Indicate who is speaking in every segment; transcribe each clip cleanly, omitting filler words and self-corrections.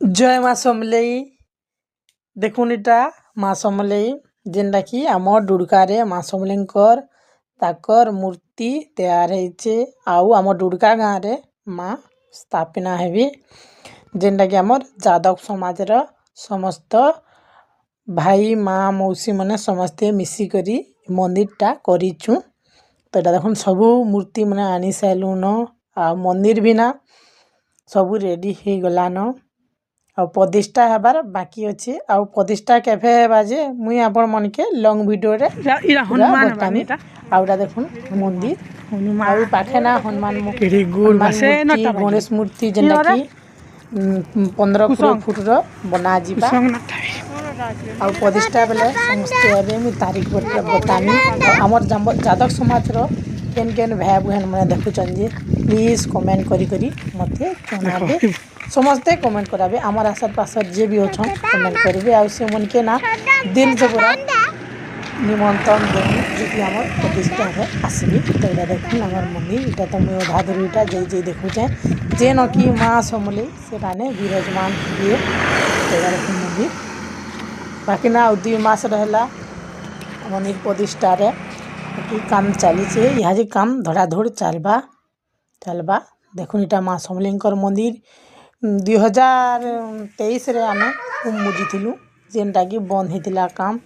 Speaker 1: जय माँ समलेई देखुन इटा माँ समलेई जेनटा कि आम डुडकारे माँ समलेईंकर ताकर मूर्ति तैयार होइछे आउ आम डुडका गाँव रे माँ स्थापना हेबी जेनटा कि आमर जादव समाजर समस्त भाई माँ मौसी माने समस्ते मिसिकरी मंदिरटा करिछु। तो एटा देखुन सबू मूर्ति माने आनी साइलुन आ मंदिर भी ना सबू रेडी हो गलान आ प्रतिष्ठा हेबार बाकी अच्छे आ प्रतिष्ठा केफे हेबा जे मुई आपण मन के लॉन्ग वीडियो रे हनुमान बतामी आउरा देखुन मंदिर हनुमान पाखे ना हनुमान मूर्ति गणेश मूर्ति जेनटा कि 15 फुट रो बना जीवा आ प्रतिष्ठा बेले समस्त एबे मुई तारीख बतामी हमर जादव समाज रो केन केन भाई बहन माने देखुचन जे प्लीज कमेंट करी करी मते जनाबे समस्ते कमेंट कराबे आमर आसर पासर जे भी अछन कमेंट करबे आ से मन के ना दिल से पूरा निमंत्रण देनी जे हमर प्रतिष्ठा है आसबी। तो एटा देखुन हमर मंदिर एटा तो मैं आधा दूरटा जे जे देखुचे जे न कि माँ समलेई सेटा ने विराजमान हुए। एटा देखुन मंदिर बाकी ना 2 मास रहला मंदिर प्रतिष्ठा रे कि काम चली छे यहाँ जे काम धड़ाधड़ चलबा देखुन इटा माँ समलेईंकर मंदिर 2023 रे आमे मुजिथिलु जेनटा कि बंद हेतिला काम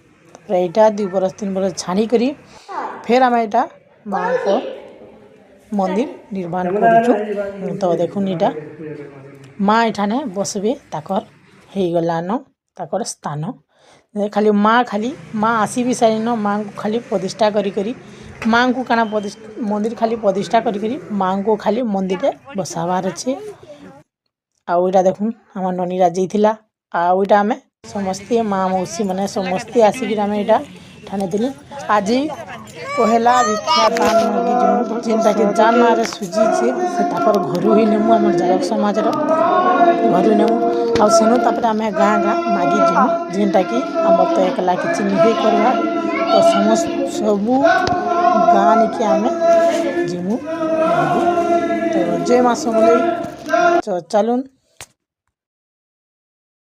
Speaker 1: एटा 2 बरस 3 बरस छानी करी फिर आमे एटा माँ को मंदिर निर्माण करूछु। तो देखुन इटा माँ एठाने बसबे ताकर हे गलान ताकर स्थान खाली माँ आसी भी साइन माँ को खाली प्रतिष्ठा करी करी माँ को काना मंदिर खाली प्रतिष्ठा करी करी माँ को खाली मंदिर रे बसावार अच्छे। आउ इटा देखुन हमर ननीरा जाइथिला आउ इटा आमे समस्ते माँ मौसी माने समस्ते आसिक आमे इटा ठाने दिलु आज पहला भिक्षा दान मागी जिमु जेनटा कि जान रे सुजी छे से तापर घरु ही नेमु हमर जायक समाज रो घरु नेमु आउ सेनु तापर आमे गाँ गाँ मागी जिमु जेनटा कि हमर तो एकला किछि निहे करबा तो समस्त सबू गाँ निके आमे जिमु। तो जय माँ समलेई चलुन।